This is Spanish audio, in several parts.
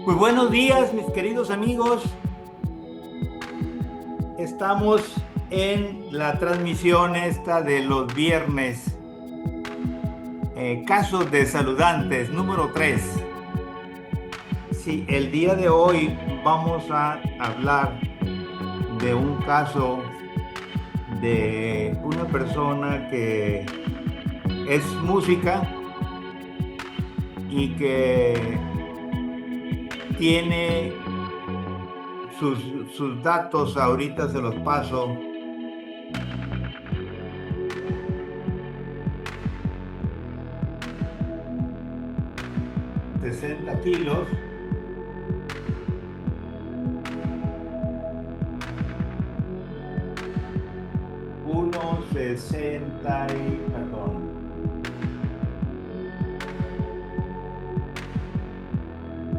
Muy buenos días, mis queridos amigos. Estamos en la transmisión esta de los viernes, casos de saludantes número 3. Sí, el día de hoy vamos a hablar de un caso de una persona que es música y que tiene sus, sus datos, ahorita se los paso. 60 kilos, perdón,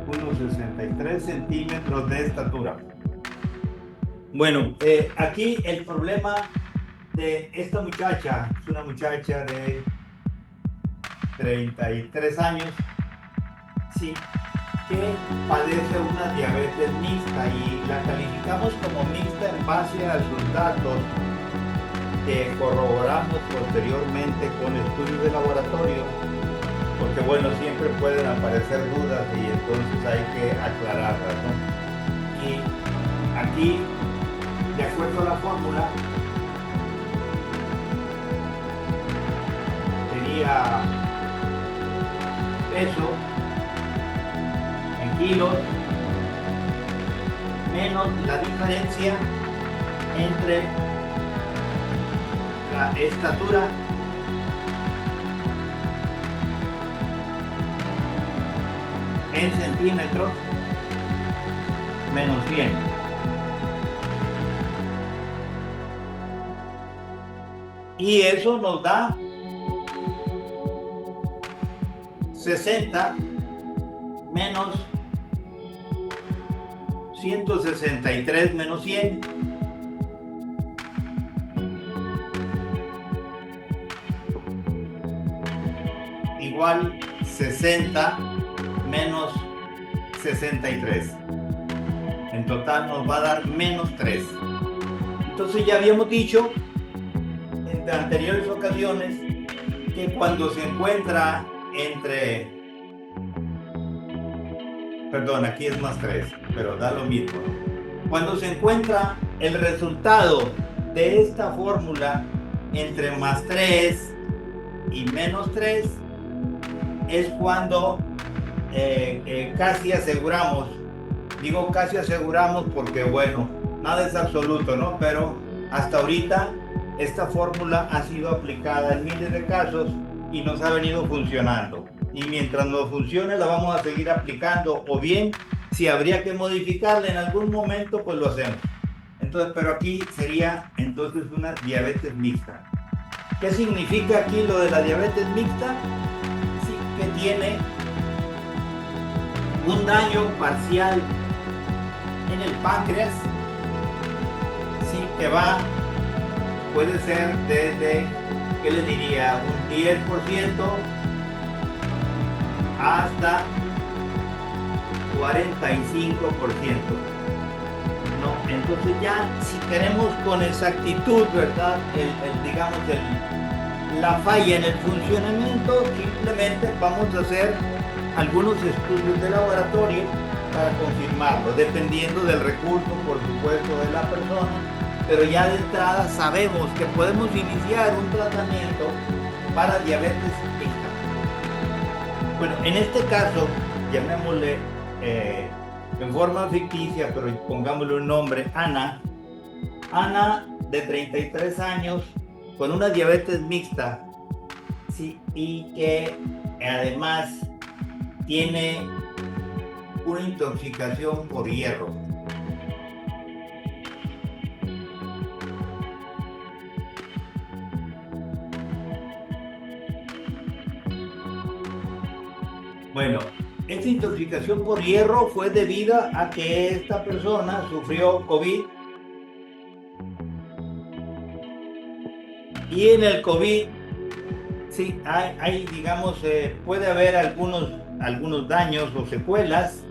1,63 centímetros de estatura. Bueno, aquí el problema de esta muchacha es una muchacha de 33 años, sí, que padece una diabetes mixta y la calificamos como mixta en base a sus datos que corroboramos posteriormente con estudios de laboratorio, porque bueno, siempre pueden aparecer dudas y entonces hay que aclararlas, ¿no? Y aquí, de acuerdo a la fórmula, sería peso en kilos menos la diferencia entre la estatura en centímetros menos 100. Y eso nos da 60 menos 163 menos 100. Igual 60 menos 63. En total nos va a dar menos 3. Entonces ya habíamos dicho en anteriores ocasiones que cuando se encuentra entre, perdón, aquí es más 3, pero da lo mismo. Cuando se encuentra el resultado de esta fórmula entre más 3 y menos 3, es cuando casi aseguramos, digo casi aseguramos porque bueno, nada es absoluto, ¿no? Pero hasta ahorita esta fórmula ha sido aplicada en miles de casos y nos ha venido funcionando. Y mientras nos funcione la vamos a seguir aplicando, o bien si habría que modificarla en algún momento, pues lo hacemos. Entonces, pero aquí sería entonces una diabetes mixta. ¿Qué significa aquí lo de la diabetes mixta? Sí, que tiene un daño parcial en el páncreas, sí, que va, puede ser desde, ¿qué les diría? Un 10% hasta 45%. No, entonces ya si queremos con exactitud, ¿verdad? Digamos, la falla en el funcionamiento, simplemente vamos a hacer algunos estudios de laboratorio para confirmarlo, dependiendo del recurso, por supuesto, de la persona, pero ya de entrada sabemos que podemos iniciar un tratamiento para diabetes mixta. Bueno, en este caso, llamémosle en forma ficticia, pero pongámosle un nombre, Ana, de 33 años, con una diabetes mixta, sí, y que además tiene una intoxicación por hierro. Bueno, esta intoxicación por hierro fue debida a que esta persona sufrió COVID y en el COVID sí hay digamos, puede haber algunos daños o secuelas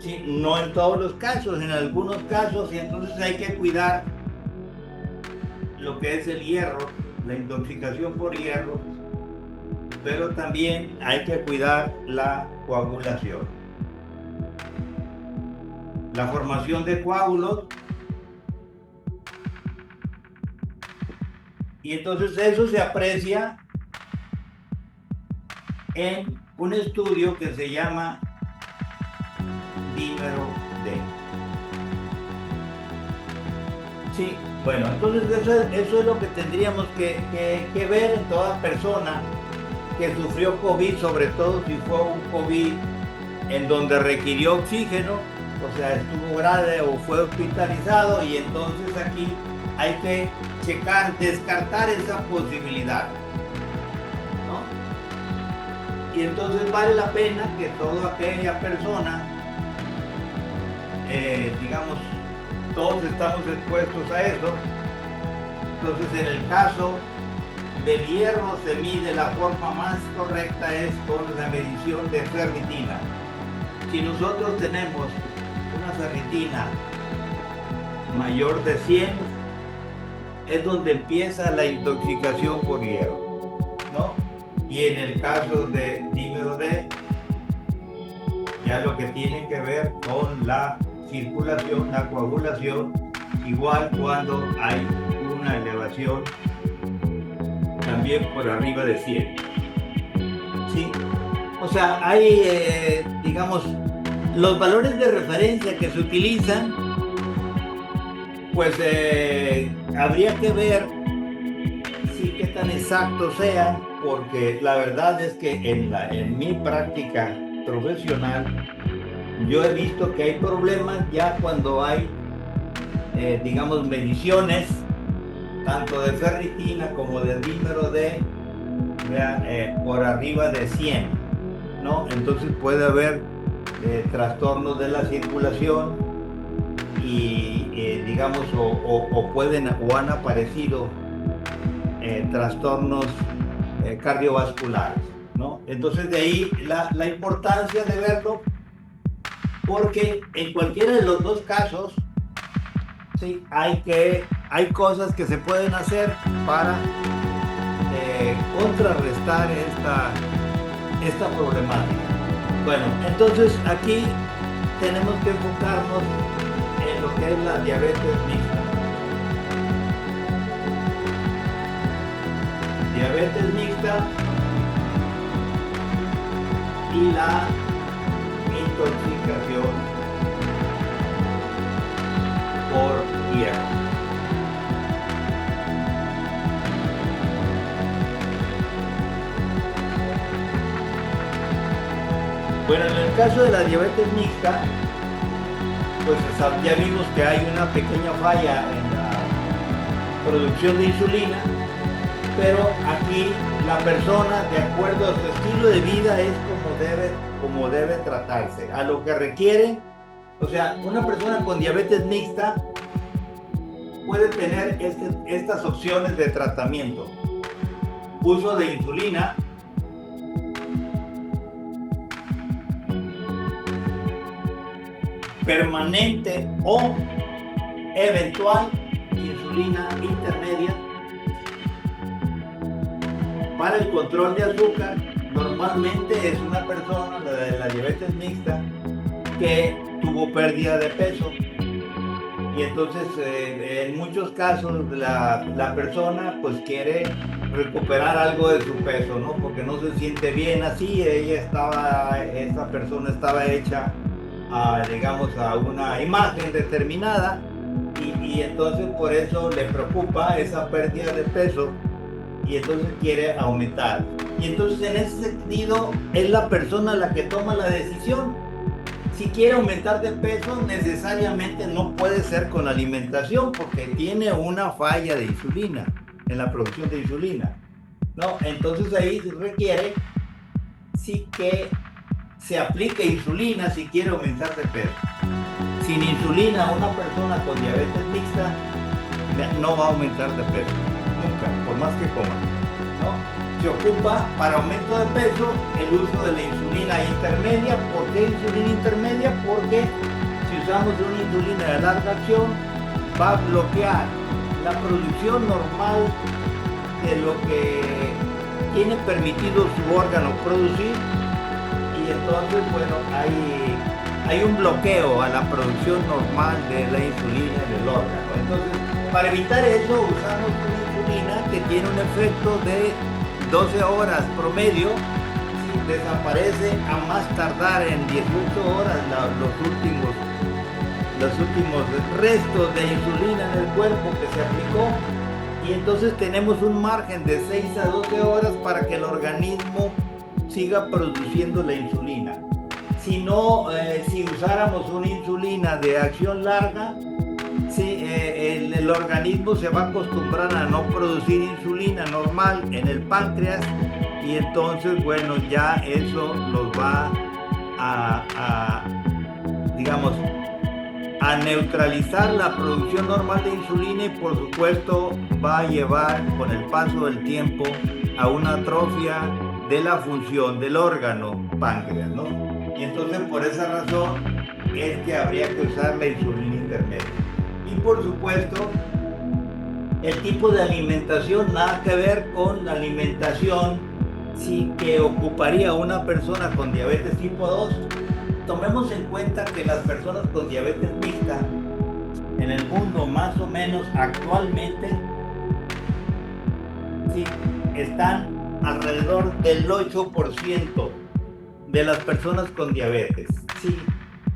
Sí, no en todos los casos, en algunos casos, y entonces hay que cuidar lo que es el hierro, la intoxicación por hierro, pero también hay que cuidar la coagulación. La formación de coágulos, y entonces eso se aprecia en un estudio que se llama dímero D. Sí, bueno, entonces eso es lo que tendríamos que ver en toda persona que sufrió COVID, sobre todo si fue un COVID en donde requirió oxígeno, o sea, estuvo grave o fue hospitalizado, y entonces aquí hay que checar, descartar esa posibilidad, ¿no? Y entonces vale la pena que toda aquella persona, digamos, todos estamos expuestos a eso. Entonces, en el caso del hierro se mide, la forma más correcta es con la medición de ferritina. Si nosotros tenemos una ferritina mayor de 100, es donde empieza la intoxicación por hierro, ¿no? Y en el caso de dímero D, ya lo que tiene que ver con la circulación, la coagulación, igual cuando hay una elevación también por arriba de 100. ¿Sí? O sea, hay, digamos, los valores de referencia que se utilizan, pues habría que ver si qué tan exactos sean, porque la verdad es que en mi práctica profesional yo he visto que hay problemas ya cuando hay, digamos, mediciones tanto de ferritina como de dímero D por arriba de 100, ¿no? Entonces puede haber trastornos de la circulación y, digamos, o han aparecido trastornos cardiovasculares, ¿no? Entonces de ahí la importancia de verlo, porque en cualquiera de los dos casos, sí, hay cosas que se pueden hacer para contrarrestar esta problemática. Bueno, entonces aquí tenemos que enfocarnos en lo que es la diabetes mixta. Diabetes mixta y la intoxicación por hierro. Bueno, en el caso de la diabetes mixta, pues ya vimos que hay una pequeña falla en la producción de insulina, pero aquí la persona, de acuerdo a su estilo de vida, es como debe tratarse, a lo que requiere. O sea, una persona con diabetes mixta puede tener estas opciones de tratamiento: uso de insulina, permanente o eventual insulina intermedia. Para el control de azúcar, normalmente es una persona, la de la diabetes mixta, que tuvo pérdida de peso, y entonces en muchos casos la persona pues quiere recuperar algo de su peso, ¿no? Porque no se siente bien así. Esta persona estaba hecha digamos, a una imagen determinada, y entonces por eso le preocupa esa pérdida de peso, y entonces quiere aumentar. Y entonces en ese sentido es la persona la que toma la decisión. Si quiere aumentar de peso, necesariamente no puede ser con alimentación, porque tiene una falla de insulina, en la producción de insulina, ¿no? Entonces ahí se requiere sí que se aplique insulina si quiere aumentar de peso. Sin insulina, una persona con diabetes mixta no va a aumentar de peso, nunca, por más que coma, ¿no? se ocupa para aumento de peso el uso de la insulina intermedia. ¿Por qué insulina intermedia? Porque si usamos una insulina de larga acción, va a bloquear la producción normal de lo que tiene permitido su órgano producir, y entonces, bueno, hay un bloqueo a la producción normal de la insulina en el órgano. Entonces, para evitar eso, usamos una insulina que tiene un efecto de 12 horas promedio. Si desaparece a más tardar en 18 horas los últimos restos de insulina en el cuerpo que se aplicó, y entonces tenemos un margen de 6 a 12 horas para que el organismo siga produciendo la insulina. Si no, si usáramos una insulina de acción larga, sí, el organismo se va a acostumbrar a no producir insulina normal en el páncreas, y entonces, bueno, ya eso los va digamos, a neutralizar la producción normal de insulina, y por supuesto va a llevar con el paso del tiempo a una atrofia de la función del órgano páncreas, ¿no? Y entonces por esa razón es que habría que usar la insulina intermedia. Y por supuesto el tipo de alimentación nada que ver con la alimentación sí, que ocuparía una persona con diabetes tipo 2. Tomemos en cuenta que las personas con diabetes mixta en el mundo, más o menos actualmente, sí, están alrededor del 8% de las personas con diabetes. Sí.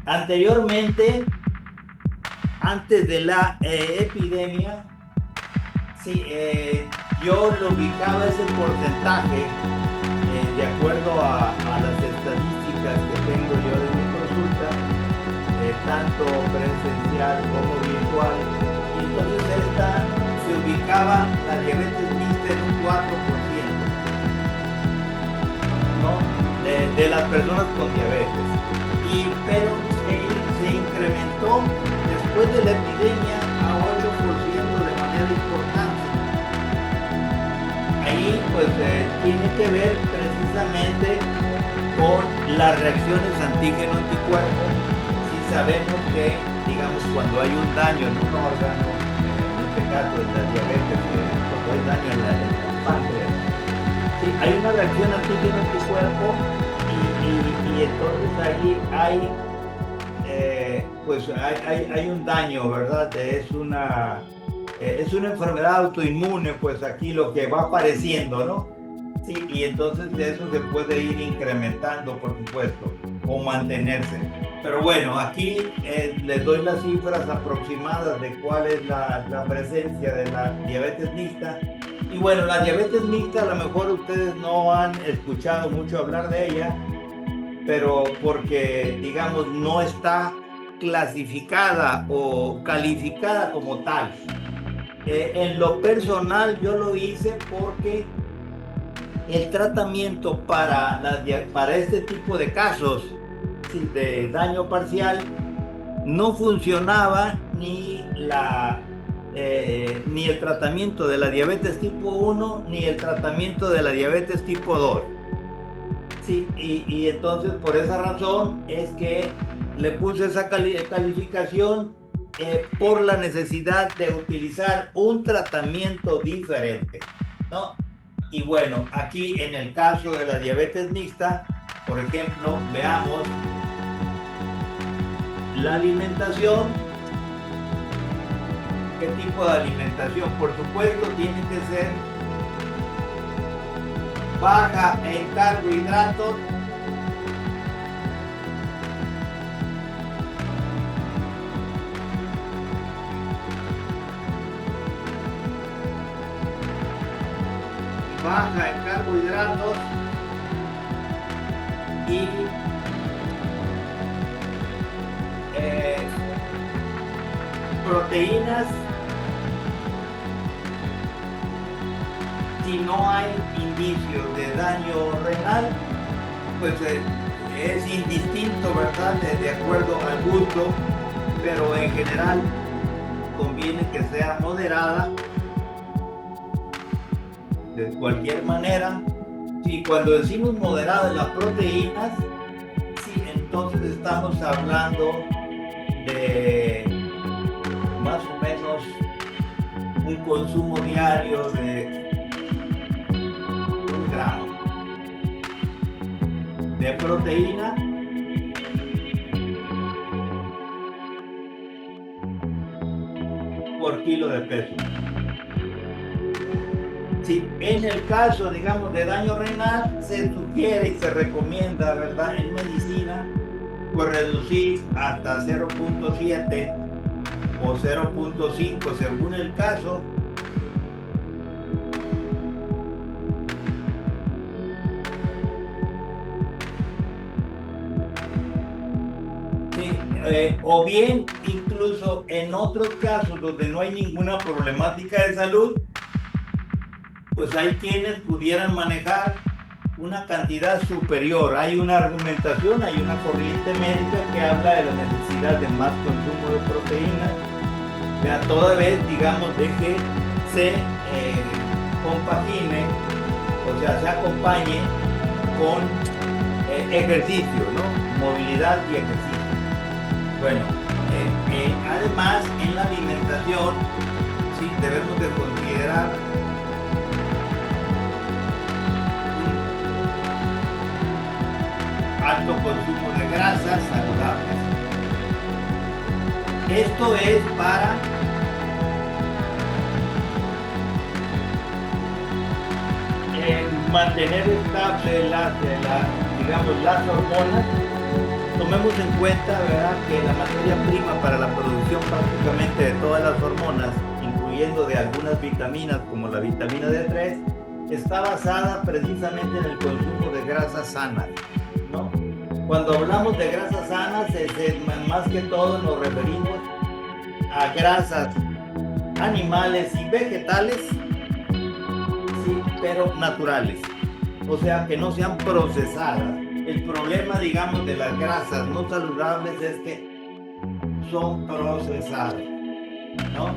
Anteriormente, antes de la epidemia, sí, yo lo ubicaba ese porcentaje de acuerdo a las estadísticas que tengo yo de mi consulta, tanto presencial como virtual, y entonces se ubicaba la diabetes mixta en un 4%, ¿no? de las personas con diabetes, pero se incrementó después de la epidemia a 8% de manera importante. Ahí pues tiene que ver precisamente con las reacciones antígeno-anticuerpo. Si sabemos que, digamos, cuando hay un daño en un órgano, en este caso es la diabetes, cuando hay daño en el páncreas, sí, hay una reacción antígeno-anticuerpo, y entonces ahí hay un daño, ¿verdad? Es una enfermedad autoinmune, pues aquí lo que va apareciendo, ¿no? Sí, y entonces eso se puede ir incrementando, por supuesto, o mantenerse. Pero bueno, aquí les doy las cifras aproximadas de cuál es la presencia de la diabetes mixta. Y bueno, la diabetes mixta, a lo mejor ustedes no han escuchado mucho hablar de ella, pero porque, digamos, no está clasificada o calificada como tal. En lo personal yo lo hice porque el tratamiento para este tipo de casos de daño parcial no funcionaba, ni el tratamiento de la diabetes tipo 1 ni el tratamiento de la diabetes tipo 2. Sí, y entonces por esa razón es que le puse esa calificación, por la necesidad de utilizar un tratamiento diferente, ¿no? Y bueno, aquí en el caso de la diabetes mixta, por ejemplo, veamos la alimentación. ¿Qué tipo de alimentación? Por supuesto, tiene que ser baja en carbohidratos, y proteínas. Si no hay indicios de daño renal, pues es indistinto, ¿verdad? De acuerdo al gusto, pero en general conviene que sea moderada. De cualquier manera, Sí, cuando decimos moderada en las proteínas, sí, entonces estamos hablando de más o menos un consumo diario de 1 gramo de proteína por kilo de peso. Sí, en el caso, digamos, de daño renal, se sugiere y se recomienda, ¿verdad?, en medicina, pues reducir hasta 0.7 o 0.5 según el caso. Sí, o bien, incluso en otros casos donde no hay ninguna problemática de salud, pues hay quienes pudieran manejar una cantidad superior. Hay una argumentación, hay una corriente médica que habla de la necesidad de más consumo de proteínas, a toda vez, digamos, de que se compagine, o sea, se acompañe con ejercicio, ¿no? Movilidad y ejercicio. Bueno, además, en la alimentación, sí, debemos de considerar alto consumo de grasas saludables. Esto es para mantener estable las hormonas. Tomemos en cuenta, ¿verdad?, que la materia prima para la producción prácticamente de todas las hormonas, incluyendo de algunas vitaminas como la vitamina D3, está basada precisamente en el consumo de grasas sanas, ¿no? Cuando hablamos de grasas sanas, más que todo nos referimos a grasas animales y vegetales, sí, pero naturales, o sea, que no sean procesadas. El problema, digamos, de las grasas no saludables es que son procesadas, ¿no?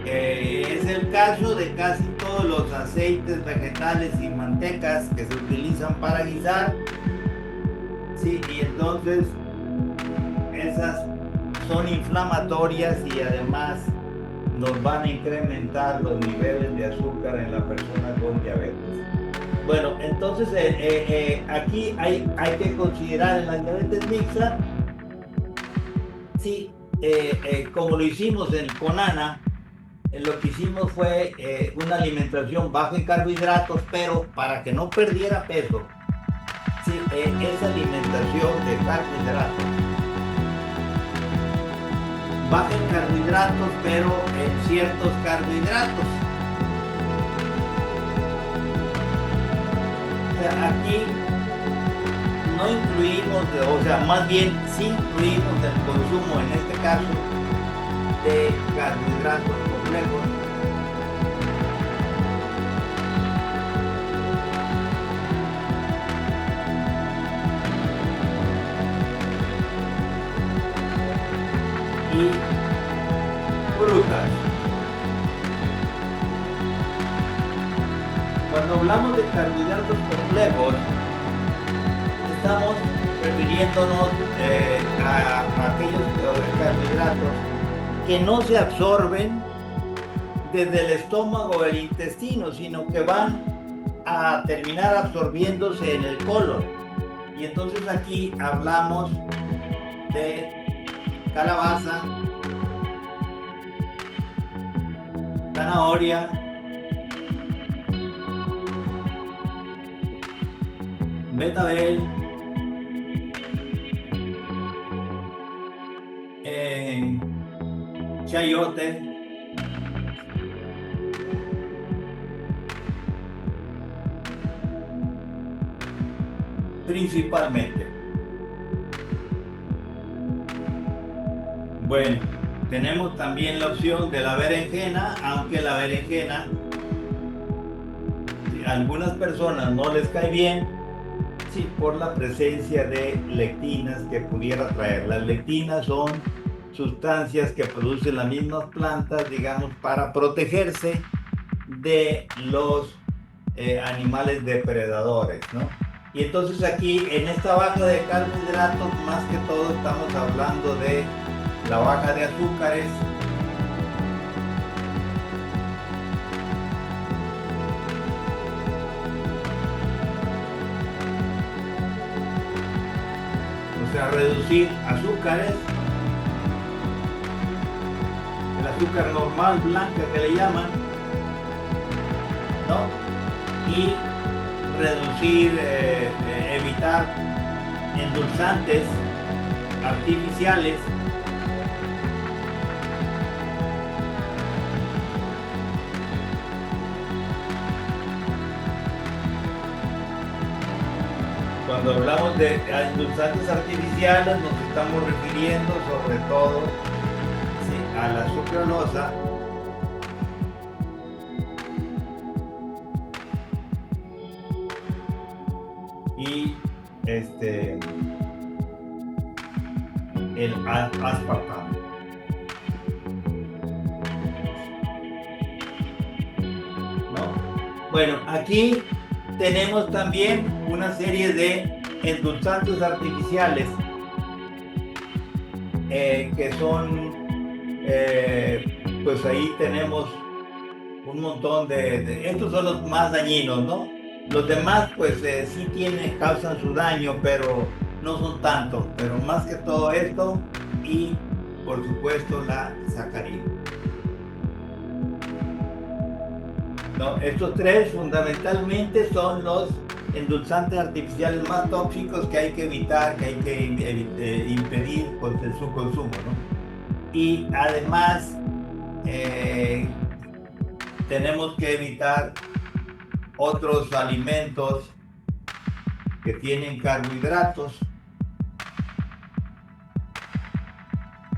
Es el caso de casi todos los aceites vegetales y mantecas que se utilizan para guisar, sí, y entonces esas son inflamatorias y además nos van a incrementar los niveles de azúcar en la persona con diabetes. Bueno, entonces aquí hay que considerar en la diabetes mixta, sí, como lo hicimos con Ana, lo que hicimos fue una alimentación baja en carbohidratos, pero para que no perdiera peso, sí, esa alimentación de carbohidratos, baja en carbohidratos, pero en ciertos carbohidratos. Aquí no incluimos, o sea, más bien sí incluimos el consumo, en este caso, de carbohidratos complejos. Y frutas. Cuando hablamos de carbohidratos complejos, estamos refiriéndonos a aquellos carbohidratos que no se absorben desde el estómago o el intestino, sino que van a terminar absorbiéndose en el colon. Y entonces aquí hablamos de calabaza, zanahoria, betabel, chayote, principalmente. Bueno, tenemos también la opción de la berenjena, aunque la berenjena a algunas personas no les cae bien, sí, por la presencia de lectinas que pudiera traer. Las lectinas son sustancias que producen las mismas plantas, digamos, para protegerse de los animales depredadores, ¿no? Y entonces aquí en esta baja de carbohidratos, más que todo estamos hablando de la baja de azúcares, o sea, reducir azúcares, el azúcar normal, blanca que le llaman, ¿no? Y reducir, evitar endulzantes artificiales, cuando hablamos de endulzantes artificiales nos estamos refiriendo sobre todo, sí, a la sucralosa, y el aspartamo, ¿no? Bueno, aquí tenemos también una serie de endulzantes artificiales que son, pues ahí tenemos un montón estos son los más dañinos, ¿no? Los demás pues sí causan su daño, pero no son tantos, pero más que todo esto y por supuesto la sacarina. No, estos tres fundamentalmente son los endulzantes artificiales más tóxicos que hay que evitar, que hay que impedir su consumo, ¿no? Y además tenemos que evitar otros alimentos que tienen carbohidratos,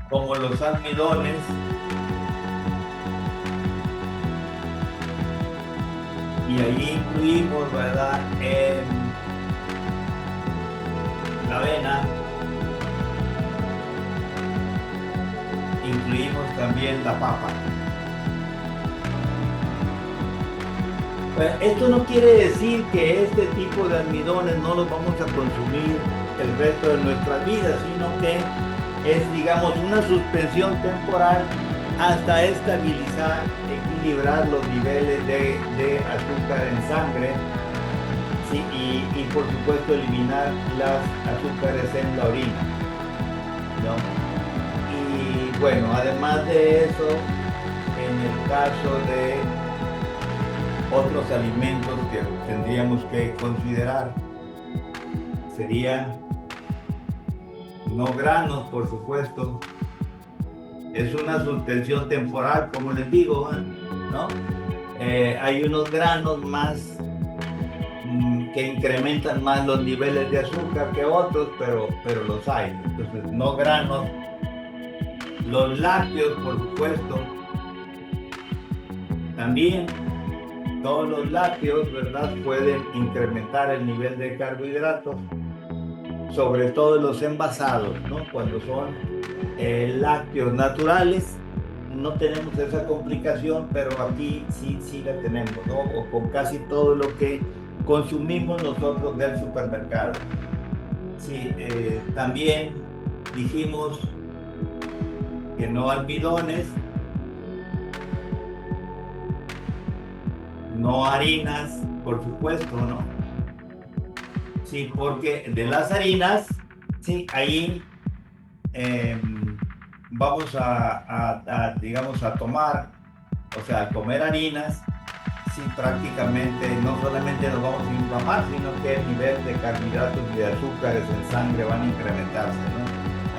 como los almidones, y ahí incluimos, ¿verdad?, la avena, incluimos también la papa. Esto no quiere decir que este tipo de almidones no los vamos a consumir el resto de nuestras vidas, sino que es, digamos, una suspensión temporal hasta estabilizar, equilibrar los niveles de azúcar en sangre, ¿sí? Y por supuesto eliminar las azúcares en la orina, ¿no? Y bueno, además de eso, en el caso de otros alimentos que tendríamos que considerar serían no granos, por supuesto. Es una suspensión temporal, como les digo, ¿no? Hay unos granos más que incrementan más los niveles de azúcar que otros, pero los hay. Entonces, no granos. Los lácteos, por supuesto, también. Todos los lácteos, ¿verdad?, pueden incrementar el nivel de carbohidratos, sobre todo los envasados, ¿no? Cuando son lácteos naturales, no tenemos esa complicación, pero aquí sí la tenemos, ¿no? O con casi todo lo que consumimos nosotros del supermercado. Sí, también dijimos que no almidones, no harinas, por supuesto, ¿no? Sí, porque de las harinas, sí, ahí vamos digamos, a tomar, o sea, al comer harinas, sí, prácticamente no solamente nos vamos a inflamar, sino que el nivel de carbohidratos y de azúcares en sangre van a incrementarse, ¿no?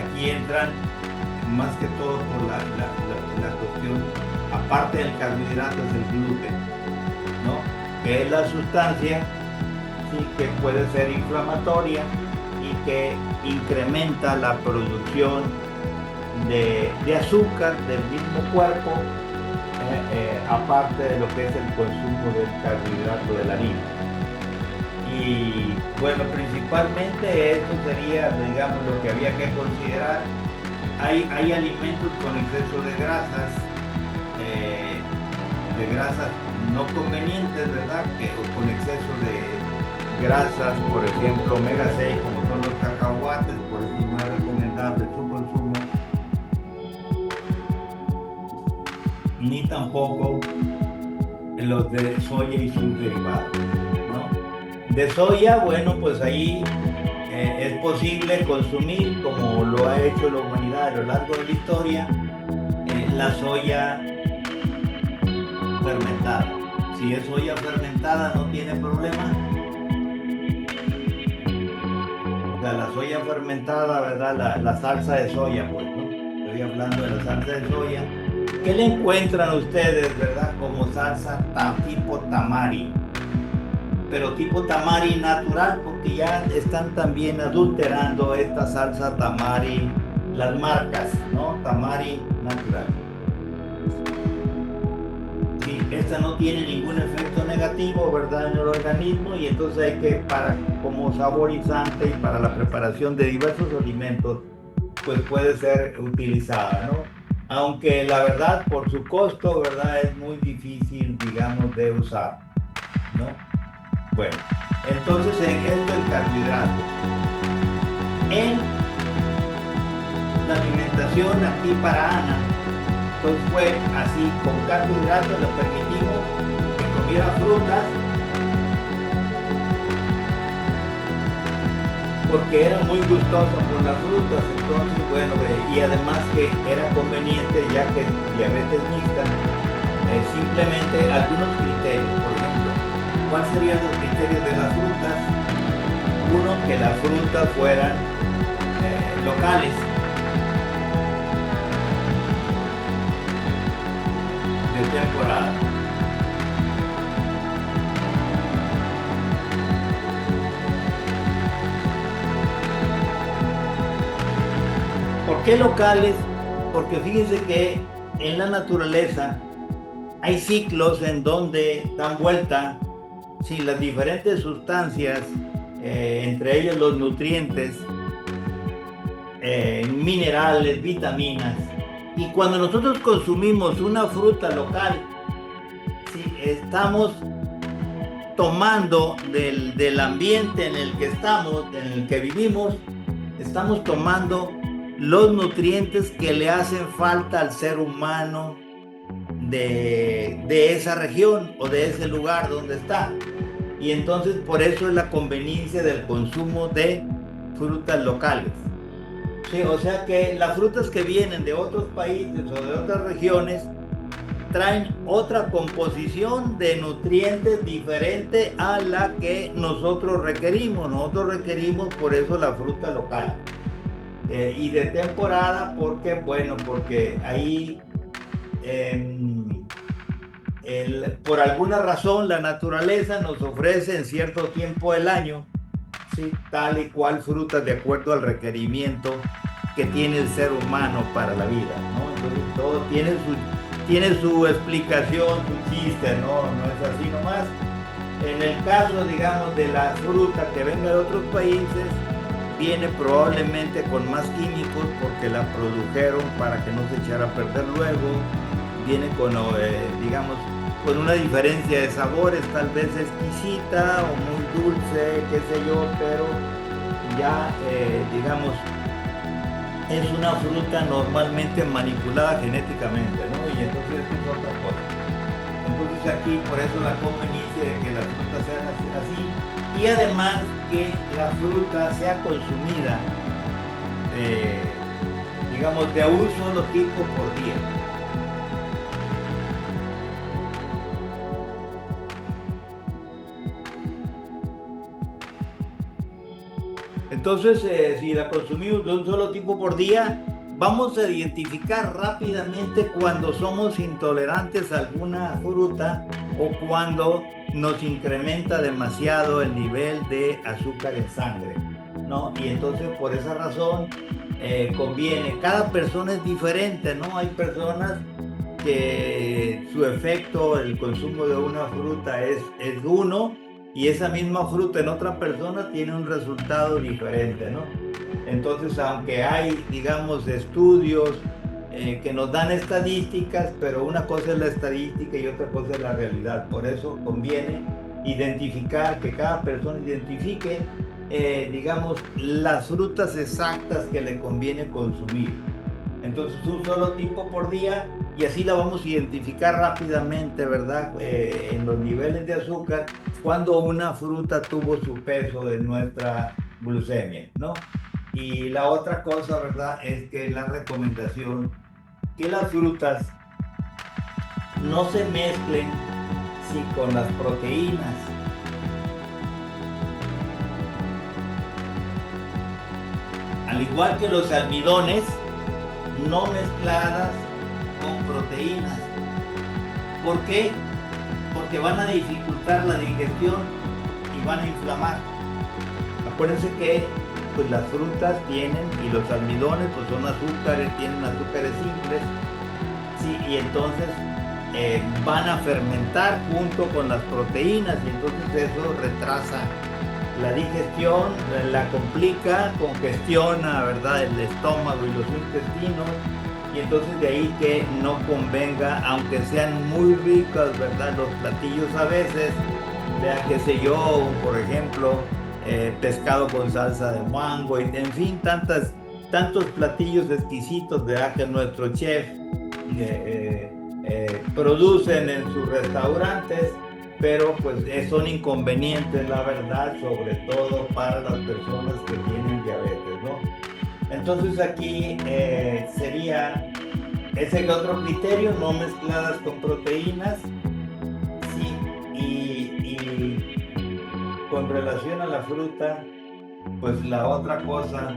Aquí entran, más que todo por la cuestión, aparte del carbohidrato, es el gluten, ¿no? Que es la sustancia, sí, que puede ser inflamatoria y que incrementa la producción de azúcar del mismo cuerpo, aparte de lo que es el consumo del carbohidrato de la harina. Y bueno, principalmente esto sería, digamos, lo que había que considerar. Hay alimentos con exceso de grasas no convenientes, ¿verdad? Que, o con exceso de grasas, por ejemplo, omega 6, como son los cacahuates, por eso no es recomendable su consumo, ni tampoco los de soya y sus derivados, ¿no? De soya, bueno, pues ahí es posible consumir, como lo ha hecho la humanidad a lo largo de la historia, la soya fermentada. Si es soya fermentada no tiene problema. O sea, la soya fermentada, ¿verdad? La salsa de soya, pues, ¿no? Estoy hablando de la salsa de soya. ¿Qué le encuentran ustedes, verdad? Como salsa tipo tamari. Pero tipo tamari natural, porque ya están también adulterando esta salsa tamari, las marcas, ¿no? Tamari natural. Sí, esta no tiene ningún efecto negativo, ¿verdad? En el organismo, y entonces hay que, como saborizante y para la preparación de diversos alimentos, pues puede ser utilizada, ¿no? Aunque la verdad, por su costo, ¿verdad? Es muy difícil, digamos, de usar, ¿no? Bueno, entonces en esto el carbohidrato. En la alimentación aquí para Ana, pues fue así, con carbohidratos le permitimos que comiera frutas, porque era muy gustosa por las frutas, entonces bueno, y además que era conveniente ya que diabetes mixta, simplemente algunos criterios, por ejemplo, ¿cuáles serían los criterios de las frutas? Uno, que las frutas fueran locales, de temporada. ¿Por qué locales? Porque fíjense que en la naturaleza hay ciclos en donde dan vuelta, sí, las diferentes sustancias, entre ellos los nutrientes, minerales, vitaminas. Y cuando nosotros consumimos una fruta local, sí, estamos tomando del ambiente en el que estamos, en el que vivimos, estamos tomando los nutrientes que le hacen falta al ser humano de esa región o de ese lugar donde está. Y entonces por eso es la conveniencia del consumo de frutas locales. Sí, o sea que las frutas que vienen de otros países o de otras regiones traen otra composición de nutrientes diferente a la que nosotros requerimos. Nosotros requerimos por eso la fruta local. Y de temporada, porque, bueno, porque ahí por alguna razón la naturaleza nos ofrece en cierto tiempo del año, ¿sí?, tal y cual frutas de acuerdo al requerimiento que tiene el ser humano para la vida, ¿no? Entonces todo tiene su explicación, su chiste, ¿no? No es así nomás. En el caso, digamos, de la fruta que venga de otros países, viene probablemente con más químicos porque la produjeron para que no se echara a perder luego, viene con, digamos, con una diferencia de sabores, tal vez exquisita o muy dulce, qué sé yo, pero ya, digamos, es una fruta normalmente manipulada genéticamente, ¿no? Y entonces es otra cosa. Entonces aquí, por eso la conveniencia de que las frutas sean así, y además que la fruta sea consumida, digamos, de un solo tipo por día. Entonces, si la consumimos de un solo tipo por día, vamos a identificar rápidamente cuando somos intolerantes a alguna fruta o cuando nos incrementa demasiado el nivel de azúcar en sangre, ¿no? Y entonces por esa razón conviene. Cada persona es diferente, ¿no? Hay personas que su efecto, el consumo de una fruta es uno, y esa misma fruta en otra persona tiene un resultado diferente, ¿no? Entonces, aunque hay, digamos, estudios que nos dan estadísticas, pero una cosa es la estadística y otra cosa es la realidad. Por eso conviene identificar, que cada persona identifique, digamos, las frutas exactas que le conviene consumir. Entonces, un solo tipo por día, y así la vamos a identificar rápidamente, ¿verdad? En los niveles de azúcar, cuando una fruta tuvo su peso de nuestra glucemia, ¿no? Y la otra cosa, ¿verdad? Es que la recomendación que las frutas no se mezclen sí, con las proteínas. Al igual que los almidones, no mezcladas con proteínas. ¿Por qué? Porque van a dificultar la digestión y van a inflamar. Acuérdense que pues, las frutas tienen, y los almidones pues son azúcares, tienen azúcares simples, sí, y entonces van a fermentar junto con las proteínas, y entonces eso retrasa la digestión, la complica, congestiona, ¿verdad?, el estómago y los intestinos, y entonces de ahí que no convenga, aunque sean muy ricas, ¿verdad?, los platillos a veces, vea, qué sé yo, por ejemplo, pescado con salsa de mango, y en fin, tantos platillos exquisitos, ¿verdad?, que nuestro chef producen en sus restaurantes, pero pues son inconvenientes, la verdad, sobre todo para las personas que tienen diabetes, ¿no? Entonces aquí sería ese otro criterio, no mezcladas con proteínas, sí, y con relación a la fruta, pues la otra cosa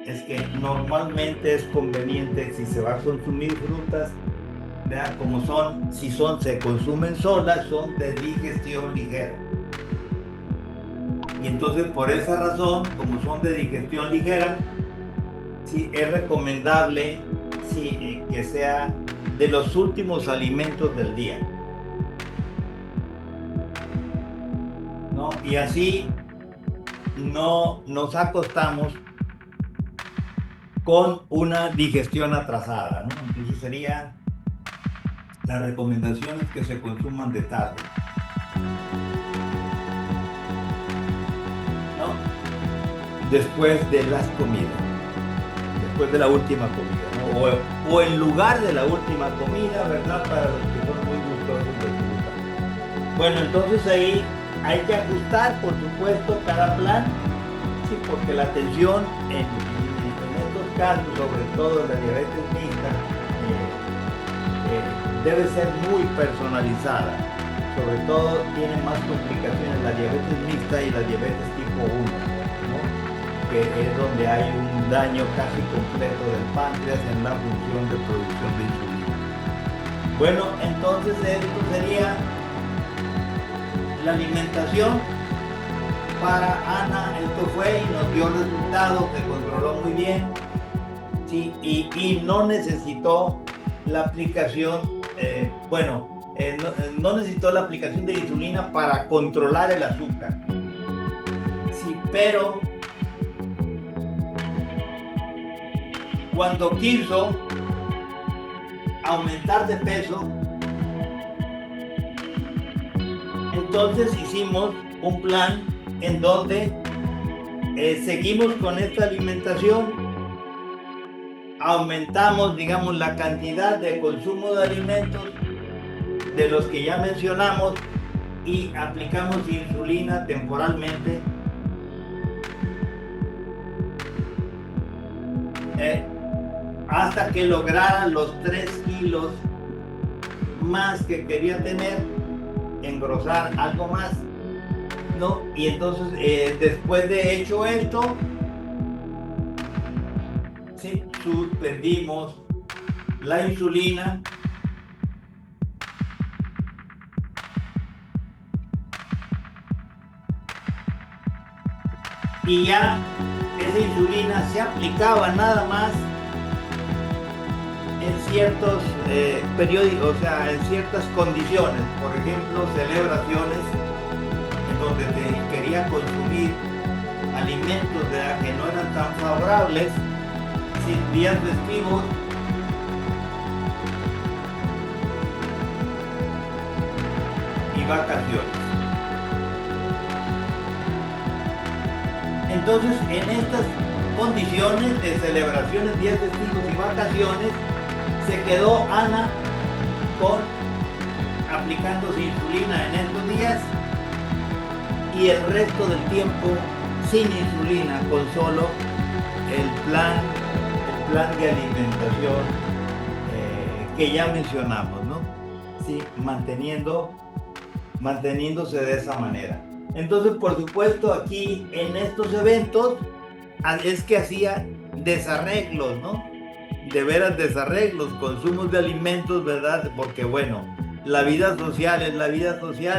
es que normalmente es conveniente, si se va a consumir frutas, vean como son, si se consumen solas, son de digestión ligera. Y entonces por esa razón, como son de digestión ligera, sí, es recomendable sí, que sea de los últimos alimentos del día, ¿no? Y así no nos acostamos con una digestión atrasada, ¿no? Entonces sería la recomendación es que se consuman de tarde, ¿no? Después de las comidas, después de la última comida, ¿no? o en lugar de la última comida, ¿verdad? Para los que son muy gustosos de fruta. Bueno, entonces ahí hay que ajustar, por supuesto, cada plan, sí, porque la atención en estos casos, sobre todo la diabetes mixta, debe ser muy personalizada. Sobre todo tiene más complicaciones la diabetes mixta y la diabetes tipo 1, ¿no? Que es donde hay un daño casi completo del páncreas en la función de producción de insulina. Bueno, entonces esto sería la alimentación para Ana. Esto fue y nos dio resultados, se controló muy bien, ¿sí? y no necesitó la aplicación, no necesitó la aplicación de insulina para controlar el azúcar. Sí, pero cuando quiso aumentar de peso, entonces hicimos un plan en donde seguimos con esta alimentación, aumentamos, digamos, la cantidad de consumo de alimentos de los que ya mencionamos y aplicamos insulina temporalmente, hasta que lograra los 3 kilos más que quería tener, engrosar algo más, ¿no? Y entonces después de hecho esto, sí, suspendimos la insulina y ya esa insulina se aplicaba nada más en ciertos periódicos, o sea, en ciertas condiciones, por ejemplo, celebraciones en donde te quería consumir alimentos que no eran tan favorables, días festivos, y vacaciones. Entonces, en estas condiciones de celebraciones, días festivos y vacaciones, se quedó Ana con aplicándose insulina en estos días y el resto del tiempo sin insulina, con solo el plan de alimentación que ya mencionamos, ¿no? Sí, manteniéndose de esa manera. Entonces, por supuesto, aquí en estos eventos es que hacía desarreglos, ¿no? De veras desarreglos, consumos de alimentos, ¿verdad? Porque bueno, la vida social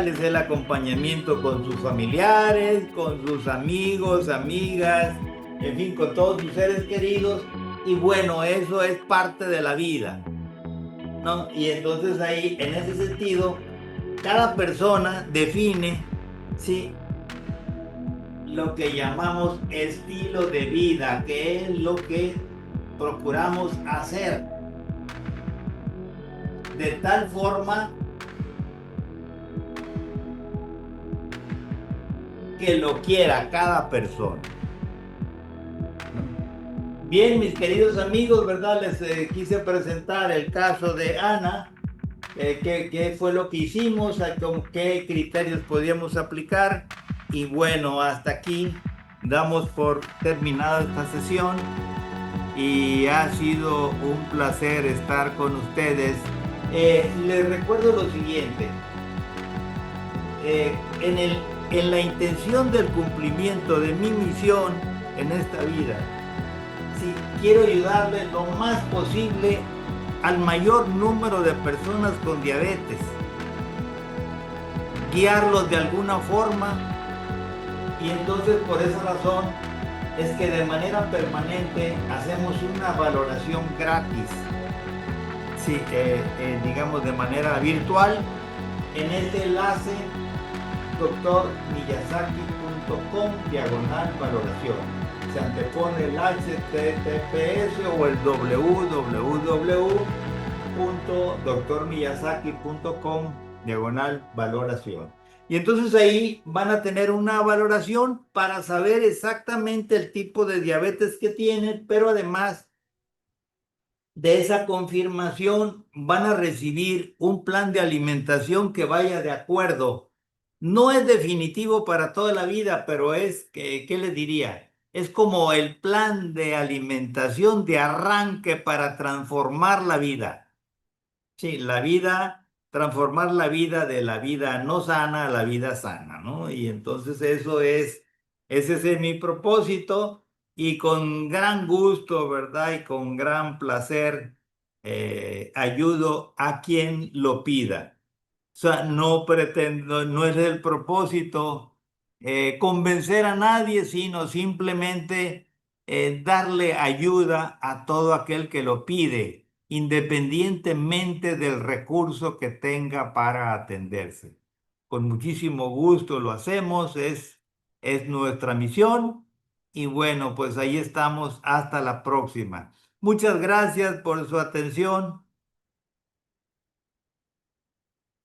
es el acompañamiento con sus familiares, con sus amigos, amigas, en fin, con todos sus seres queridos. Y bueno, eso es parte de la vida, ¿no? Y entonces ahí, en ese sentido, cada persona define, ¿sí?, lo que llamamos estilo de vida, que es lo que procuramos hacer de tal forma que lo quiera cada persona. Bien, mis queridos amigos, ¿verdad? Les quise presentar el caso de Ana, qué fue lo que hicimos, qué criterios podíamos aplicar. Y bueno, hasta aquí damos por terminada esta sesión y ha sido un placer estar con ustedes. Les recuerdo lo siguiente, en la intención del cumplimiento de mi misión en esta vida, sí, quiero ayudarles lo más posible al mayor número de personas con diabetes, guiarlos de alguna forma, y entonces por esa razón es que de manera permanente hacemos una valoración gratis, sí, digamos de manera virtual, en este enlace drmiyazaki.com/valoración. Se antepone el HTTPS o el www.drmiyazaki.com/valoración. Y entonces ahí van a tener una valoración para saber exactamente el tipo de diabetes que tienen, pero además de esa confirmación van a recibir un plan de alimentación que vaya de acuerdo. No es definitivo para toda la vida, pero ¿qué les diría? Es como el plan de alimentación de arranque para transformar la vida. Sí, transformar la vida de la vida no sana a la vida sana, ¿no? Y entonces ese es mi propósito, y con gran gusto, ¿verdad? Y con gran placer ayudo a quien lo pida. O sea, no pretendo, no es el propósito convencer a nadie, sino simplemente darle ayuda a todo aquel que lo pide, independientemente del recurso que tenga para atenderse. Con muchísimo gusto lo hacemos, es nuestra misión, y bueno, pues ahí estamos, hasta la próxima. Muchas gracias por su atención.